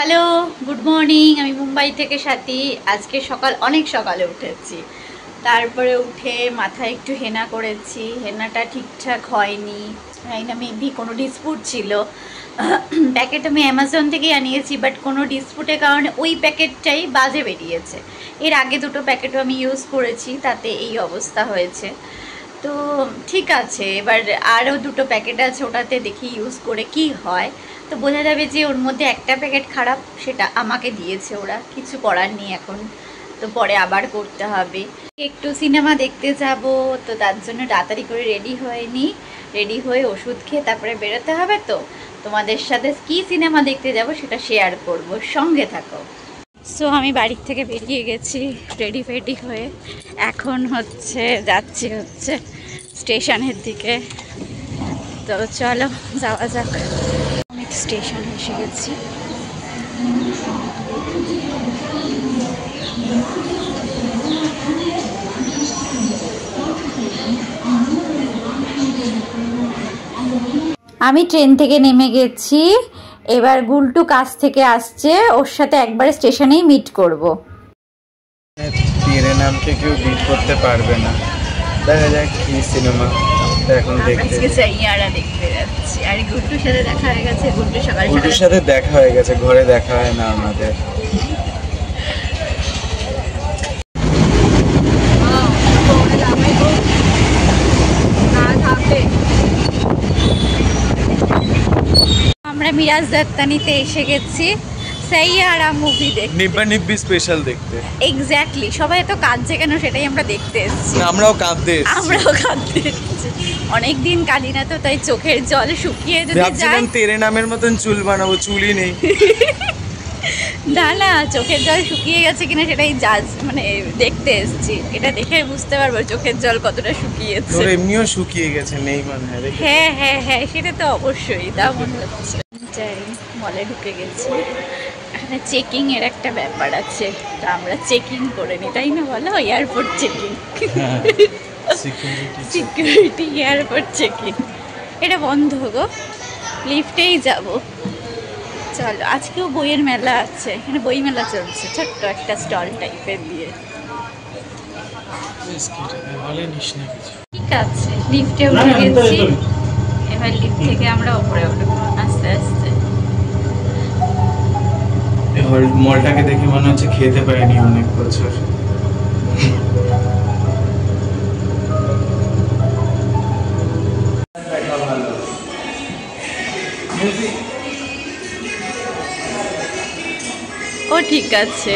Hello, good morning. আমি মুম্বাই থেকে সাথী। আজকে অনেক সকালে উঠেছি। তারপরে উঠে মাথায় একটু হেনা করেছি। হেনাটা ঠিকঠাক হয়নি, মেবি কোনো ডিসপুট ছিল। প্যাকেট আমি অ্যামাজন থেকেই আনিয়েছি, বাট কোনো ডিসপুটের কারণে ওই প্যাকেটটাই বাজে বেরিয়েছে। এর আগে দুটো প্যাকেটও আমি ইউজ করেছি, তাতে এই অবস্থা হয়েছে। তো ঠিক আছে, এবার আরও দুটো প্যাকেট আছে, ওটাতে দেখি ইউজ করে কি হয়। তো বোঝা যাবে যে ওর মধ্যে একটা প্যাকেট খারাপ, সেটা আমাকে দিয়েছে ওরা, কিছু করার নেই এখন। তো পরে আবার করতে হবে। একটু সিনেমা দেখতে যাব, তো তার জন্য তাড়াতাড়ি করে রেডি হয়ে ওষুধ খেয়ে তারপরে বেরোতে হবে। তো তোমাদের সাথে কি সিনেমা দেখতে যাব সেটা শেয়ার করব, সঙ্গে থাকো। সো আমি বাড়ির থেকে বেরিয়ে গেছি রেডি হয়ে। এখন যাচ্ছি স্টেশনের দিকে। তো চলো যাওয়া যাক। আমি স্টেশন এসে গেছি। আমি ট্রেন থেকে নেমে গেছি। এবার গুলটু কাছ থেকে আসছে, ওর সাথে একবারে স্টেশনেই মিট করব। তেরে নামকে কেউ বিট করতে পারবে না। দেখা যাক কি সিনেমা এখন দেখতে যাচ্ছি। আর গুলটুর সাথে দেখা হয়ে গেছে। গুলটুর সাথে দেখা হয়ে গেছে, ঘরে দেখা হয় না আমাদের। আমরা মিরাজ দাত্তানিতে এসে গেছি সাইয়ারা মুভি দেখতে, নিব্বা নিব্বি স্পেশাল দেখতে। এক্স্যাক্টলি। সবাই তো কাঁদছে কেন সেটাই আমরা দেখতে এসেছি। আমরাও কাঁদতে এসেছি। অনেকদিন কাঁদি না, তো তাই চোখের জল শুকিয়ে যদি যায়। তেরে নামের মতন চুল বানাবো, চুলই নেই। না, চোখের জল শুকিয়ে গেছে কিনা সেটাই দেখতে এসেছি। এটা দেখে বুঝতে পারবো চোখের জল কতটা শুকিয়েছে। তোর এমনিও শুকিয়ে গেছে, নেই মনে হয়। হ্যাঁ, সেটা তো অবশ্যই, তা মনে হচ্ছে। মলে ঢুকে গেছি। এখানে চেকিং এর একটা ব্যাপার আছে, তো আমরা চেকিং করে নিই, তাই না বলো? Airport checking, security airport checking. এটা বন্ধ গো, লিফটেই যাব। চলো, আজকেও বইয়ের মেলা আছে, এখানে বই মেলা চলছে, ছোট্ট একটা স্টল টাইপের দিয়ে। ঠিক আছে, লিফটে উঠে গেছি। এবার লিফট থেকে আমরা উপরে উঠবো আস্তে আস্তে। মলটাকে দেখে মনে হচ্ছে খেতে পারিনি অনেক বছর। ও ঠিক আছে।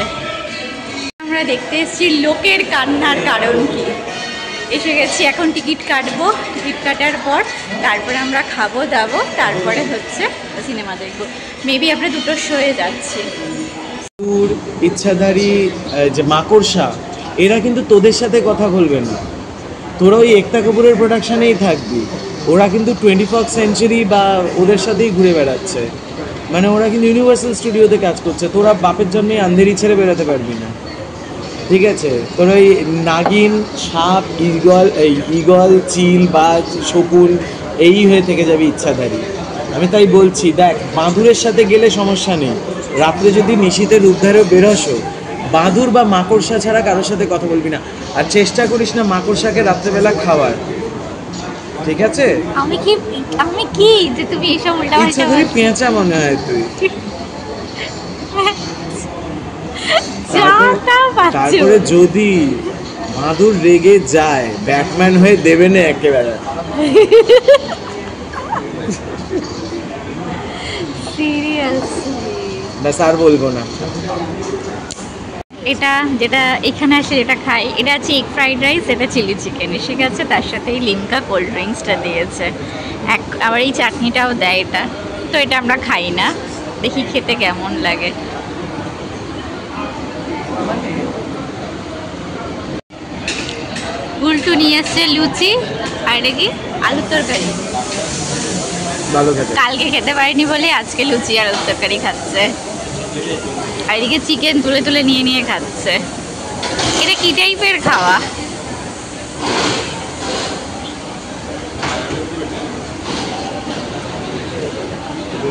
আমরা দেখতে এসেছি লোকের কান্নার কারণ কি। এসে গেছি, এখন টিকিট কাটবো। টিকিট কাটার পর তারপরে আমরা খাবো দাবো, তারপরে সিনেমা দেখবো। মেবি আমরা দুটোর শোয়ে যাচ্ছি। ইচ্ছাধারী যে মাকড়সা, এরা কিন্তু তোদের সাথে কথা বলবে না। তোরা ওই একতা কাপুরের প্রোডাকশানেই থাকবি। ওরা কিন্তু 21st সেঞ্চুরি বা ওদের সাথেই ঘুরে বেড়াচ্ছে। মানে ওরা কিন্তু ইউনিভার্সাল স্টুডিওতে কাজ করছে। তোরা বাপের জন্যই আন্ধেরি ছেড়ে বেরোতে পারবি না, ঠিক আছে? তোর ওই নাগিন, সাপ, ঈগল, চিল, বাজ, শকুন এই হয়ে থেকে যাবে ইচ্ছাধারী। আমি তাই বলছি, দেখ, বাঁদুরের সাথে গেলে সমস্যা নেই। রাত্রে যদি নিশীথের উদ্ধারেও বেরোসো, বাঁদুর বা মাকড়সা ছাড়া কারোর সাথে কথা বলবি না। আর চেষ্টা করিস না মাকড়সাকে রাত্রেবেলা খাওয়ার, ঠিক আছে? আমি কি যে তুমি এইসব উল্টাপাল্টা ইচ্ছাধারী পেঁচা মনে হয় তুই। তারপরে যদি বাঁদুর রেগে যায়, ব্যাটম্যান হয়ে দেবে না একেবারে। ব্যাস, আর বলবো না। এটা যেটা এখানে আসে, যেটা খাই, এটা আছে এগ ফ্রাইড রাইস, এটা চিলি চিকেন এসে গেছে, তার সাথে এই লিমকা কোল্ড ড্রিঙ্কসটা দিয়েছে। আবার এই চাটনিটাও দেয় এটা। তো এটা আমরা খাই না, দেখি খেতে কেমন লাগে। গুলটু নিয়ে এসছে লুচি, আর এটা কি আলুর তরকারি। কালকে খেতে পারিনি বলে আজকে লুচি আর আলুর তরকারি খাচ্ছে। আর এদিকে চিকেন তুলে তুলে নিয়ে খাচ্ছে। এটা কি টাইপের খাওয়া?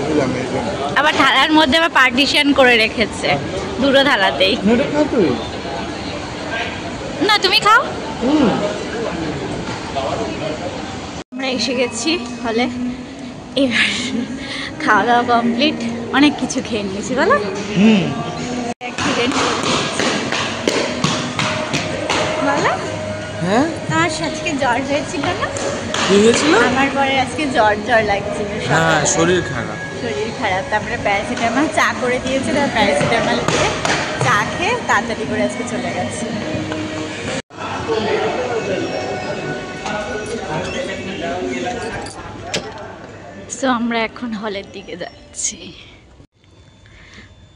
বুঝলাম এই জন্য। আবার থালার মধ্যে আবার পার্টিশন করে রেখেছে দুটো থালাতেই। না, এটা খা তুই। না তুমি খাও। আমরা এসে গেছি হলে, এবার খাওয়া দাওয়া কমপ্লিট, অনেক কিছু খেয়ে নিয়েছি বলো। অ্যাক্সিডেন্ট বলো, হ্যাঁ আমার আজকে জ্বর হয়েছিল না? কি হয়েছিল? আমার পরে আজকে জ্বর জ্বর লাগছিল, হ্যাঁ, শরীর খারাপ। শরীর খারাপ। তারপরে প্যারাসিটামল চা করে দিয়েছে, তার প্যারাসিটামল খেয়ে চা খেয়ে তাড়াতাড়ি করে আজকে চলে গেছে। তো আমরা এখন হলের দিকে যাচ্ছি।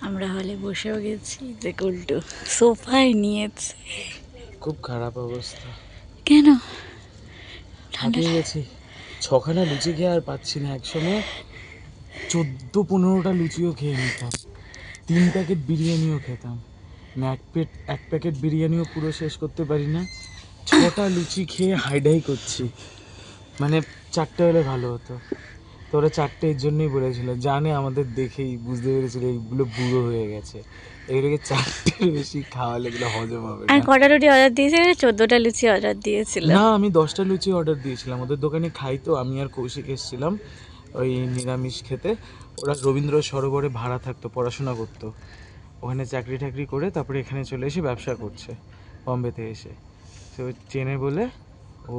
আমরা হলে বসেও গেছি, যে উল্টো সোফায় নিয়েছে। খুব খারাপ অবস্থা। কেন? হাঁপিয়ে গেছি। 6খানা লুচি খেয়ে আর পাচ্ছি না। একসময় 14-15টা লুচিও খেয়ে নিতাম, 3 প্যাকেট বিরিয়ানিও খেতাম। এক প্যাকেট বিরিয়ানিও পুরো শেষ করতে পারি না, 6টা লুচি খেয়ে হাইডাই করছি। মানে 4টে হলে ভালো হতো। তোরা 4টে এর জন্যই বলেছিল, জানে আমাদের দেখেই বুঝতে পেরেছিল এইগুলো বুড়ো হয়ে গেছে, এগুলোকে 4টের বেশি খাওয়ালে এগুলো হজম হবে না। আর কটা রুটি অর্ডার দিয়েছিল? 14টা লুচি অর্ডার দিয়েছিল। না, আমি 10টা লুচি অর্ডার দিয়েছিলাম। ওদের দোকানে খাই তো, আমি আর কৌশিক এসেছিলাম ওই নিরামিষ খেতে। ওরা রবীন্দ্র সরোবরে ভাড়া থাকতো, পড়াশোনা করতো, ওখানে চাকরি টাকরি করে তারপরে এখানে চলে এসে ব্যবসা করছে বম্বেতে এসে। তো চেনে বলে ও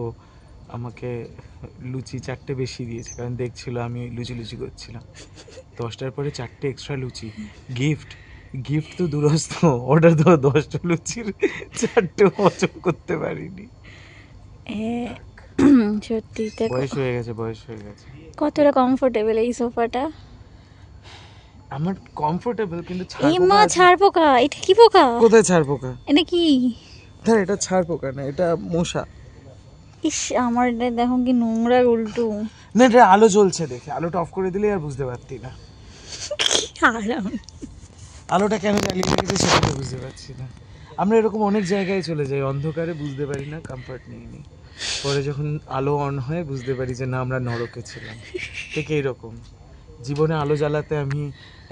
আমাকে লুচি 4টে বেশি দিয়েছে, কারণ দেখছিল আমি লুচি লুচি করছিলাম। 10টার পরে 4টে এক্সট্রা লুচি গিফট। গিফট তো দূরস্থ, অর্ডার দেওয়া 10টা লুচির 4টে হজম করতে পারিনি। সত্যি বয়স হয়ে গেছে, বয়স হয়ে গেছে। কতটা কমফোর্টেবল এই সোফাটা? আমার কমফোর্টেবল, কিন্তু এই মা ছাড় পোকা, এটা কি পোকা? কোথায় ছাড় পোকা? এটা কি? হ্যাঁ, এটা ছাড় পোকা না, এটা মশা। ইস, আমার এটা দেখো কি নোংরা উল্টো। না, এটা আলো জ্বলছে দেখে, আলোটা অফ করে দিলে আর বুঝতে পারতি না। আরাম। আলোটা কেন জ্বালিয়ে রেখেছে সেটা তো বুঝতে পারছি না। আমরা এরকম অনেক জায়গায় চলে যাই, অন্ধকারে বুঝতে পারি না, কমফর্ট নিয়ে নিই। পরে যখন আলো অন হয় বুঝতে পারি যে না, আমরা নরকে ছিলাম। ঠিক এইরকম জীবনে আলো জ্বালাতে আমি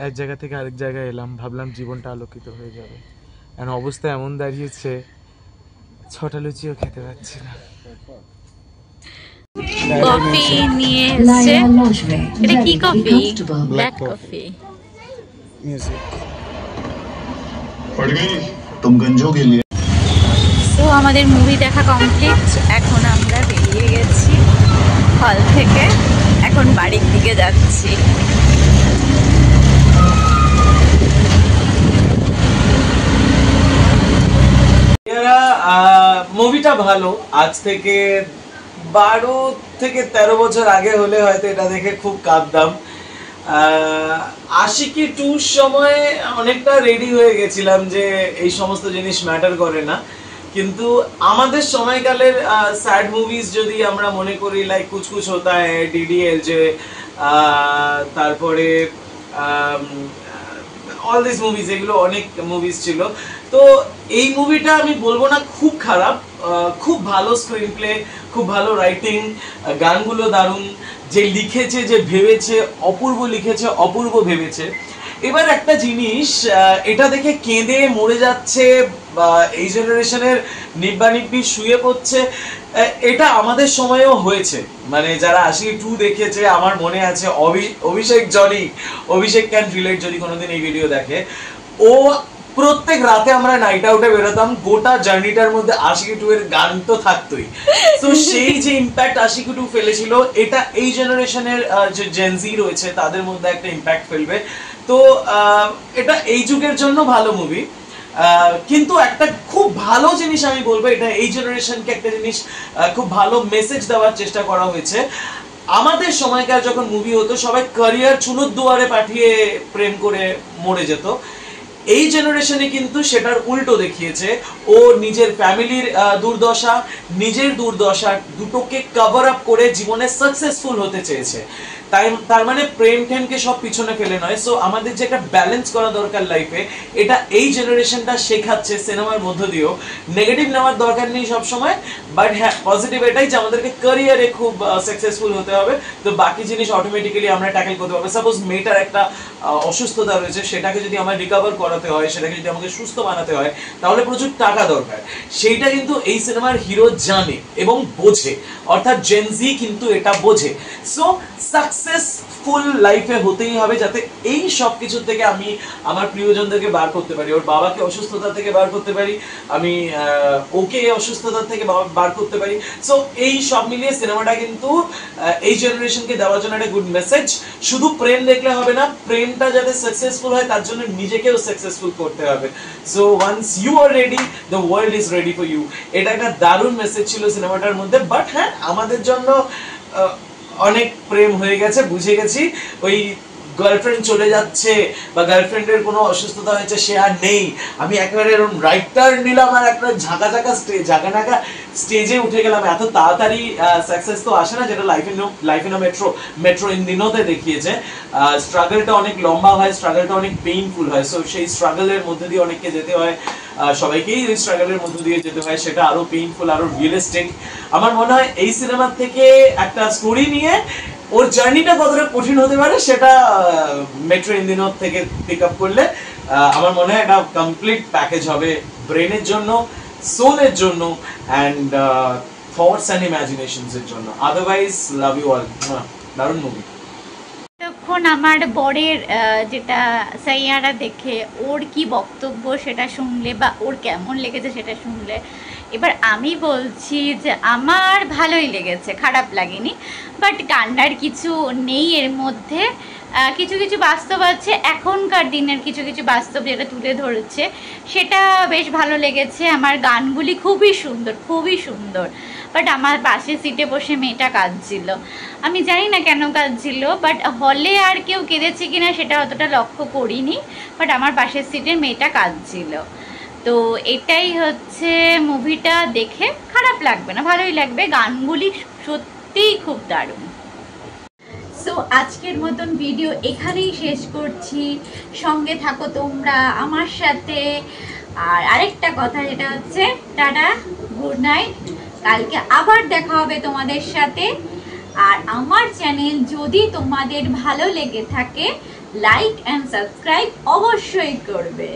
এক জায়গা থেকে আরেক জায়গায় এলাম, ভাবলাম জীবনটা আলোকিত হয়ে যাবে। আর অবস্থা এমন দাঁড়িয়েছে, 6টা লুচিও খেতে পাচ্ছি না। কফি নিয়ে এসেছে। এটা কি কফি? Black coffee. মিউজিক पड़ गई तुम गंजों के लिए। তো আমাদের মুভি দেখা কমপ্লিট, এখন আমরা বেরিয়ে গেছি হল থেকে, এখন বাড়ির দিকে যাচ্ছি। মুভিটা ভালো। আজ থেকে 12 থেকে 13 বছর আগে হলে হয়তো এটা দেখে খুব কাঁদতাম। আশিকি 2 সময় অনেকটা রেডি হয়ে গেছিলাম যে এই সমস্ত জিনিস ম্যাটার করে না, কিন্তু আমাদের সময়কালের স্যাড মুভিজ যদি আমরা মনে করি, লাইক কুছ কুছ হোতা হ্যায়, ডিডিএলজে, তারপরে অল দিস মুভিজ, এগুলো অনেক মুভিজ ছিল। তো এই মুভিটা আমি বলবো না খুব খারাপ, খুব ভালো স্ক্রিন প্লে, খুব ভালো রাইটিং, গানগুলো দারুণ, যে লিখেছে যে ভেবেছে অপূর্ব লিখেছে, অপূর্ব ভেবেছে। এবার একটা জিনিস, এটা দেখে কেঁদে মরে যাচ্ছে বা এই জেনারেশনের নিব্বানিব্বি শুয়ে পড়ছে, এটা আমাদের সময়েও হয়েছে। মানে যারা আশিকি 2 দেখেছে, আমার মনে আছে অভিষেক জনি, অভিষেক ক্যান রিলেট যদি কোনোদিন এই ভিডিও দেখে, ও প্রত্যেক রাতে আমরা নাইট আউটে বেরোতাম, গোটা জার্নিটার মধ্যে আশিকি 2 এর গান তো থাকতোই। তো সেই যে ইম্প্যাক্ট আশিকি 2 ফেলেছিল, এটা এই জেনারেশনের যে জেনজি রয়েছে তাদের মধ্যে একটা ইম্প্যাক্ট ফেলবে। তো এটা এই যুগের জন্য ভালো মুভি, কিন্তু একটা খুব ভালো জিনিস আমি বলবো, এটা এই জেনারেশনকে একটা জিনিস খুব ভালো মেসেজ দেওয়ার চেষ্টা করা হয়েছে। আমাদের সময়কার যখন মুভি হতো, সবাই ক্যারিয়ার চুলোর দুয়ারে পাঠিয়ে প্রেম করে মরে যেত। এই জেনারেশনে কিন্তু সেটার উল্টো দেখিয়েছে। ও নিজের ফ্যামিলির দুর্দশা, নিজের দুর্দশা দুটোকে কভার আপ করে জীবনে সাকসেসফুল হতে চেয়েছে। তার মানে প্রেম টেমকে সব পিছনে ফেলে নয়। সো আমাদের যে একটা ব্যালেন্স করা দরকার লাইফে, এটা এই জেনারেশনটা শেখাচ্ছে সিনেমার মধ্য দিয়েও। নেগেটিভ নেওয়ার দরকার নেই সবসময়, বাট হ্যাঁ পজিটিভ এটাই যে আমাদেরকে ক্যারিয়ারে খুব সাকসেসফুল হতে হবে, তো বাকি জিনিস অটোমেটিক্যালি আমরা ট্যাকেল করতে পারবো। সাপোজ মেয়েটার একটা অসুস্থতা রয়েছে, সেটাকে যদি আমার রিকভার করাতে হয়, সেটাকে যদি আমাকে সুস্থ বানাতে হয়, তাহলে প্রচুর টাকা দরকার। সেইটা কিন্তু এই সিনেমার হিরো জানে এবং বোঝে, অর্থাৎ জেনজি কিন্তু এটা বোঝে। সো সাকসেসফুল লাইফে হতেই হবে যাতে এই সব কিছু থেকে আমি আমার প্রিয়জনদেরকে বার করতে পারি, ওর বাবাকে অসুস্থতা থেকে বার করতে পারি, আমি ওকে অসুস্থতা থেকে বার করতে পারি। সো এই সব মিলিয়ে সিনেমাটা কিন্তু এই জেনারেশনকে দেওয়ার জন্য একটা গুড মেসেজ। শুধু প্রেম দেখলে হবে না, প্রেমটা যাতে সাকসেসফুল হয় তার জন্য নিজেকেও সাকসেসফুল করতে হবে। So once you are ready, the world is ready for you. এটা একটা দারুণ মেসেজ ছিল সিনেমাটার মধ্যে। বাট হ্যাঁ, আমাদের জন্য অনেক প্রেম হয়ে গেছে, বুঝে গেছি। ওই গার্লফ্রেন্ড চলে যাচ্ছে বা গার্লফ্রেন্ডের কোনো অসুস্থতা হয়েছে, সে আর নেই, আমি একেবারে এরকম রাইট টার্ন নিলাম আর একটা ঝাঁকা স্টেজে উঠে গেলাম। এত তাড়াতাড়ি সাকসেস তো আসে না, যেটা লাইফ ইন মেট্রো ইন দিনোতে দেখিয়েছে। স্ট্রাগলটা অনেক লম্বা হয়, স্ট্রাগলটা অনেক পেইনফুল হয়। সো সেই স্ট্রাগলের মধ্যে দিয়ে অনেককে যেতে হয়, সবাইকেই ওই স্ট্রাগলের মধ্যে দিয়ে যেতে হয়, সেটা আরো পেইনফুল, আরো রিয়েলিস্টিক। আমার মনে হয় এই সিনেমা থেকে একটা স্টোরি নিয়ে ওর জার্নিটা কতটা কঠিন হতে পারে সেটা মেট্রো ইন্দিনো থেকে পিক আপ করলে আমার মনে হয় এটা কমপ্লিট প্যাকেজ হবে ব্রেনের জন্য, সোলের জন্য, অ্যান্ড থটস অ্যান্ড ইমাজিনেশনস এর জন্য। Otherwise love you all. দারুণ মুভি। তখন আমার বরের যেটা সাইয়ারা দেখে ওর কি বক্তব্য সেটা শুনলে বা ওর কেমন লেগেছে সেটা শুনলে, এবার আমি বলছি যে আমার ভালোই লেগেছে, খারাপ লাগেনি। বাট কান্নার কিছু নেই এর মধ্যে, কিছু কিছু বাস্তব আছে, এখনকার দিনের কিছু কিছু বাস্তব যেটা তুলে ধরেছে সেটা বেশ ভালো লেগেছে। আমার গানগুলি খুবই সুন্দর, খুবই সুন্দর। বাট আমার পাশের সিটে বসে মেয়েটা কাঁদছিল, আমি জানি না কেন কাঁদছিল, বাট হলে আর কেউ কেঁদেছে কিনা সেটা অতটা লক্ষ্য করিনি, বাট আমার পাশের সিটে মেয়েটা কাঁদছিল। তো এটাই হচ্ছে মুভিটা, দেখে খারাপ লাগবে না, ভালোই লাগবে। গানগুলি সত্যিই খুব দারুণ। সো আজকের মতন ভিডিও এখানেই শেষ করছি। সঙ্গে থাকো তোমরা আমার সাথে। আর আরেকটা কথা যেটা হচ্ছে টাটা, গুড নাইট, কালকে আবার দেখা হবে তোমাদের সাথে। আর আমার চ্যানেল যদি তোমাদের ভালো লেগে থাকে, লাইক অ্যান্ড সাবস্ক্রাইব অবশ্যই করবে।